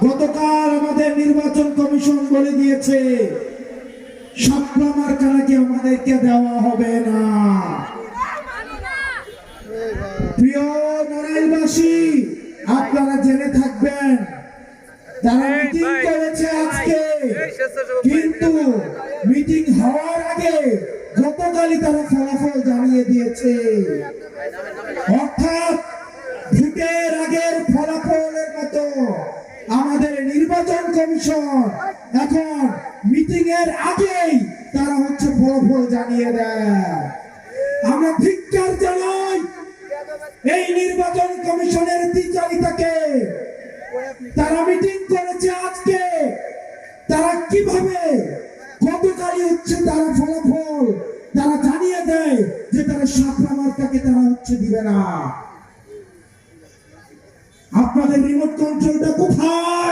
গতকাল আমাদের নির্বাচন কমিশন বলে দিয়েছে শাপলা মার্কা নাকি আমাদেরকে দেওয়া হবে না। প্রিয় নড়াইলবাসী, আপনারা জেনে থাকবেন তারা মিটিং করেছে আজকে, কিন্তু মিটিং হওয়ার আগে গতকালই তারা ফলাফল জানিয়ে দিয়েছে। অর্থাৎ ভোটের আগের ফলাফলের মতো আমাদের নির্বাচন কমিশন এখন মিটিং এর আগেই তারা ফলাফল জানিয়ে দেয়। আমরা ধিক্কার জানাই এই নির্বাচন কমিশনের দ্বিচারিতাকে। তারা মিটিং করেছে আজকে, তারা কিভাবে গতকালই তারা ফলাফল তারা জানিয়ে দেয় যে তারা শাপলা মার্কাকে তারা দিবে না। আপনাদের রিমোট কন্ট্রোলটা কোথায়?